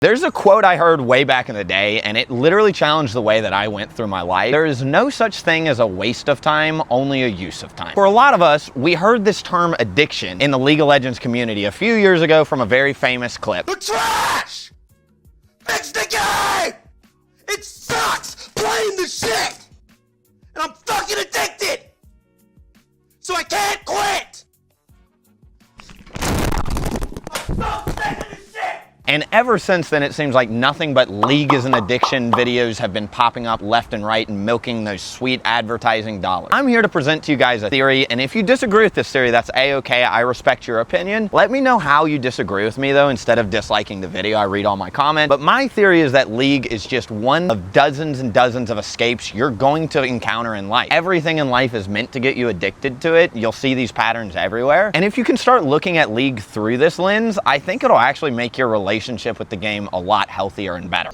There's a quote I heard way back in the day, and it literally challenged the way that I went through my life. There is no such thing as a waste of time, only a use of time. For a lot of us, we heard this term addiction in the League of Legends community a few years ago from a very famous clip. The trash! Fix the game! It sucks playing the shit! And I'm fucking addicted! So I can't quit! I'm so sick of this shit! And ever since then, it seems like nothing but League is an addiction videos have been popping up left and right and milking those sweet advertising dollars. I'm here to present to you guys a theory, and if you disagree with this theory, that's a-okay. I respect your opinion. Let me know how you disagree with me, though, instead of disliking the video. I read all my comments. But my theory is that League is just one of dozens and dozens of escapes you're going to encounter in life. Everything in life is meant to get you addicted to it. You'll see these patterns everywhere. And if you can start looking at League through this lens, I think it'll actually make your relationship with the game a lot healthier and better.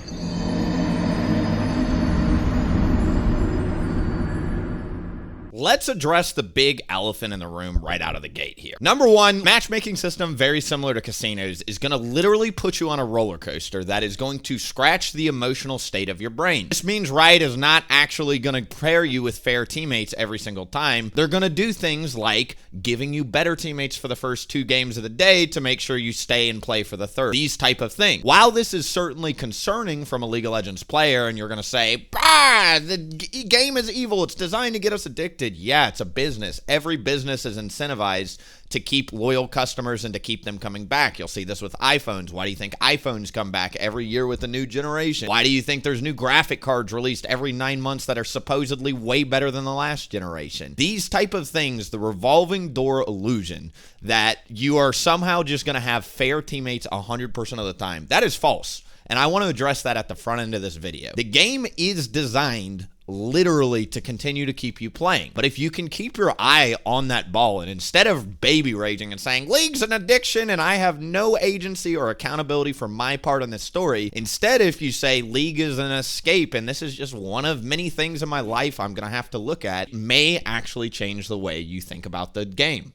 Let's address the big elephant in the room right out of the gate here. Number one, matchmaking system, very similar to casinos, is going to literally put you on a roller coaster that is going to scratch the emotional state of your brain. This means Riot is not actually going to pair you with fair teammates every single time. They're going to do things like giving you better teammates for the first 2 games of the day to make sure you stay and play for the third. These type of things. While this is certainly concerning from a League of Legends player, and you're going to say, the game is evil, it's designed to get us addicted. Yeah, it's a business. Every business is incentivized to keep loyal customers and to keep them coming back. You'll see this with iPhones. Why do you think iPhones come back every year with a new generation? Why do you think there's new graphic cards released every 9 months that are supposedly way better than the last generation? These type of things, the revolving door illusion that you are somehow just going to have fair teammates 100% of the time, that is false. And I want to address that at the front end of this video. The game is designed literally to continue to keep you playing. But if you can keep your eye on that ball, and instead of baby raging and saying, League's an addiction and I have no agency or accountability for my part in this story, instead if you say League is an escape and this is just one of many things in my life I'm going to have to look at, it may actually change the way you think about the game.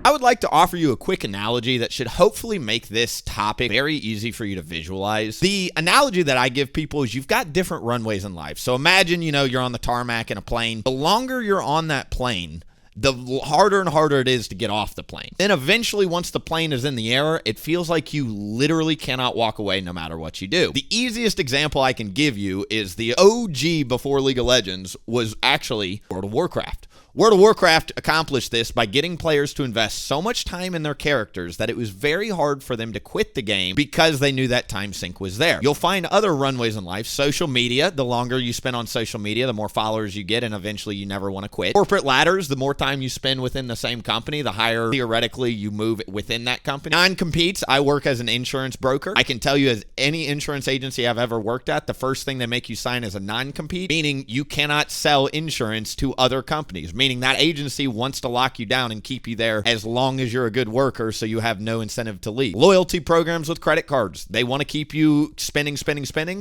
I would like to offer you a quick analogy that should hopefully make this topic very easy for you to visualize. The analogy that I give people is you've got different runways in life. So imagine, you're on the tarmac in a plane. The longer you're on that plane, the harder and harder it is to get off the plane. Then eventually, once the plane is in the air, it feels like you literally cannot walk away no matter what you do. The easiest example I can give you is the OG before League of Legends was actually World of Warcraft. World of Warcraft accomplished this by getting players to invest so much time in their characters that it was very hard for them to quit the game because they knew that time sink was there. You'll find other runways in life. Social media, the longer you spend on social media, the more followers you get, and eventually you never want to quit. Corporate ladders, the more time you spend within the same company, the higher theoretically you move within that company. Non-competes, I work as an insurance broker. I can tell you, as any insurance agency I've ever worked at, the first thing they make you sign is a non-compete, meaning you cannot sell insurance to other companies, meaning that agency wants to lock you down and keep you there as long as you're a good worker, so you have no incentive to leave. Loyalty programs with credit cards. They want to keep you spending,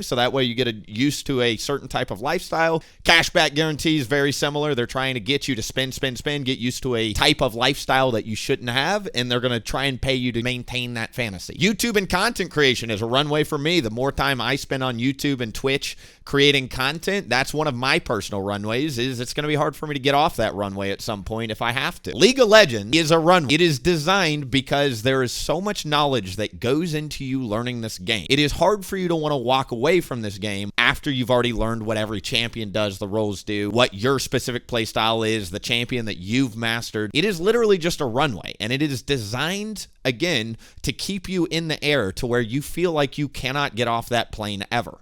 so that way you get used to a certain type of lifestyle. Cashback guarantees, very similar. They're trying to get you to spend, get used to a type of lifestyle that you shouldn't have, and they're going to try and pay you to maintain that fantasy. YouTube and content creation is a runway for me. The more time I spend on YouTube and Twitch creating content, that's one of my personal runways. It's going to be hard for me to get off that runway at some point if I have to. League of Legends is a runway. It is designed because there is so much knowledge that goes into you learning this game. It is hard for you to want to walk away from this game after you've already learned what every champion does, the roles do, what your specific playstyle is, the champion that you've mastered. It is literally just a runway, and it is designed, again, to keep you in the air to where you feel like you cannot get off that plane ever.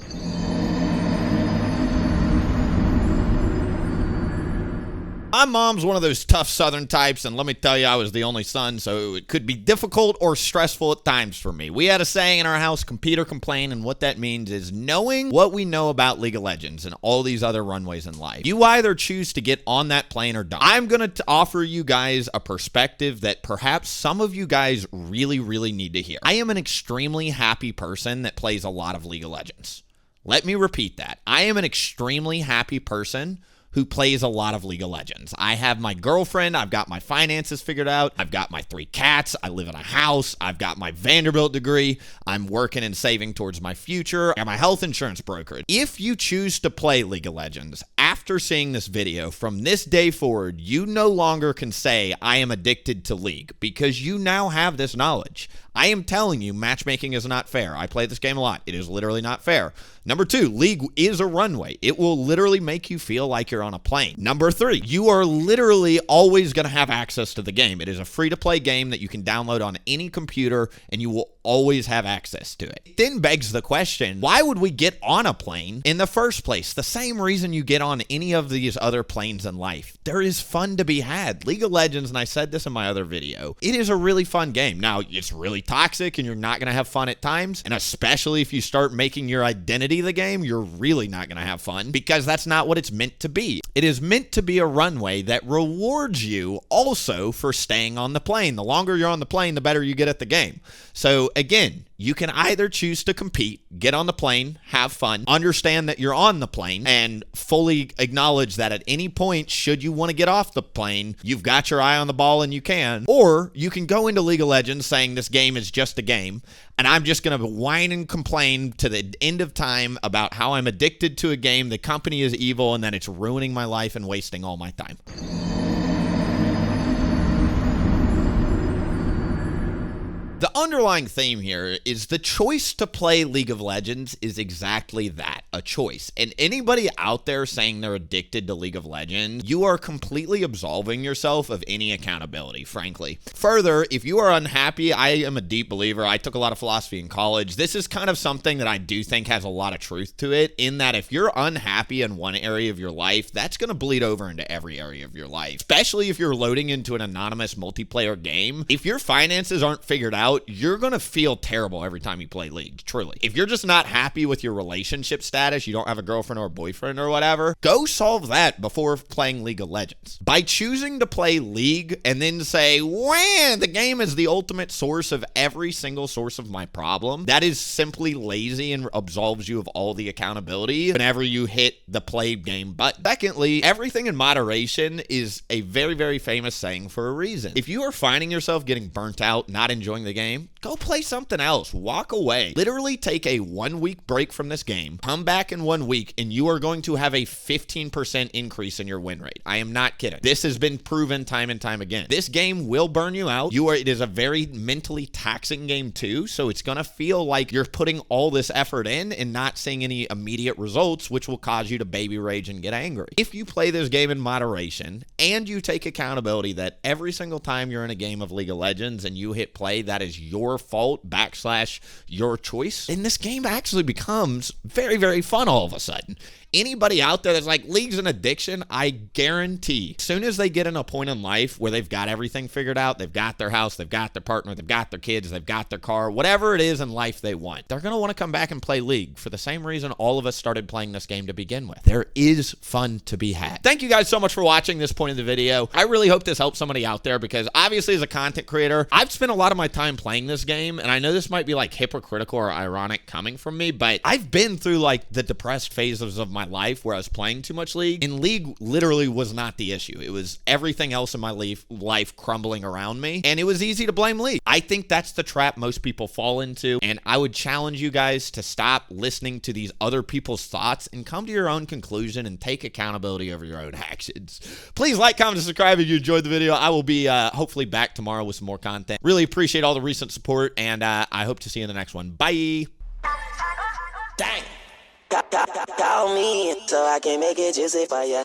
My mom's one of those tough Southern types, and let me tell you, I was the only son, so it could be difficult or stressful at times for me. We had a saying in our house, compete or complain, and what that means is knowing what we know about League of Legends and all these other runways in life. You either choose to get on that plane or don't. I'm going to offer you guys a perspective that perhaps some of you guys really, really need to hear. I am an extremely happy person that plays a lot of League of Legends. Let me repeat that. I am an extremely happy person who plays a lot of League of Legends. I have my girlfriend. I've got my finances figured out. I've got my 3 cats. I live in a house. I've got my Vanderbilt degree. I'm working and saving towards my future. I got my health insurance brokerage. If you choose to play League of Legends, after seeing this video, from this day forward, you no longer can say, I am addicted to League, because you now have this knowledge. I am telling you, matchmaking is not fair. I play this game a lot. It is literally not fair. Number 2, League is a runway. It will literally make you feel like you're on a plane. Number 3, you are literally always going to have access to the game. It is a free-to-play game that you can download on any computer, and you will always have access to it. It then begs the question, why would we get on a plane in the first place? The same reason you get on any of these other planes in life. There is fun to be had. League of Legends, and I said this in my other video, it is a really fun game. Now, it's really toxic, and you're not going to have fun at times, and especially if you start making your identity the game, you're really not going to have fun, because that's not what it's meant to be. It is meant to be a runway that rewards you also for staying on the plane. The longer you're on the plane, the better you get at the game. So again, you can either choose to compete, get on the plane, have fun, understand that you're on the plane, and fully acknowledge that at any point, should you want to get off the plane, you've got your eye on the ball and you can. Or you can go into League of Legends saying this game is just a game, and I'm just going to whine and complain to the end of time about how I'm addicted to a game, the company is evil, and that it's ruining my life and wasting all my time. The underlying theme here is the choice to play League of Legends is exactly that, a choice. And anybody out there saying they're addicted to League of Legends, you are completely absolving yourself of any accountability, frankly. Further, if you are unhappy, I am a deep believer. I took a lot of philosophy in college. This is kind of something that I do think has a lot of truth to it, in that if you're unhappy in one area of your life, that's going to bleed over into every area of your life, especially if you're loading into an anonymous multiplayer game. If your finances aren't figured out, you're going to feel terrible every time you play League, truly. If you're just not happy with your relationship status, you don't have a girlfriend or a boyfriend or whatever, go solve that before playing League of Legends. By choosing to play League and then say, wah, the game is the ultimate source of every single source of my problem, that is simply lazy and absolves you of all the accountability whenever you hit the play game button. Secondly, everything in moderation is a very, very famous saying for a reason. If you are finding yourself getting burnt out, not enjoying the game, go play something else. Walk away. Literally take a 1-week break from this game, come back in 1 week, and you are going to have a 15% increase in your win rate. I am not kidding. This has been proven time and time again. This game will burn you out. It is a very mentally taxing game too, so it's going to feel like you're putting all this effort in and not seeing any immediate results, which will cause you to baby rage and get angry. If you play this game in moderation and you take accountability that every single time you're in a game of League of Legends and you hit play, that is your fault / your choice, then this game actually becomes very, very fun all of a sudden. Anybody out there that's like, League's an addiction, I guarantee, as soon as they get in a point in life where they've got everything figured out, they've got their house, they've got their partner, they've got their kids, they've got their car, whatever it is in life they want, they're going to want to come back and play League for the same reason all of us started playing this game to begin with. There is fun to be had. Thank you guys so much for watching this point of the video. I really hope this helps somebody out there, because obviously as a content creator, I've spent a lot of my time playing this game, and I know this might be like hypocritical or ironic coming from me, but I've been through like the depressed phases of my life where I was playing too much League, and League literally was not the issue. It was everything else in my life crumbling around me, and it was easy to blame League. I think that's the trap most people fall into, and I would challenge you guys to stop listening to these other people's thoughts and come to your own conclusion and take accountability over your own actions. Please like, comment, and subscribe if you enjoyed the video. I will be hopefully back tomorrow with some more content. Really appreciate all the recent support, and I hope to see you in the next one. Bye! Dang! Call me so I can make it juicy for ya.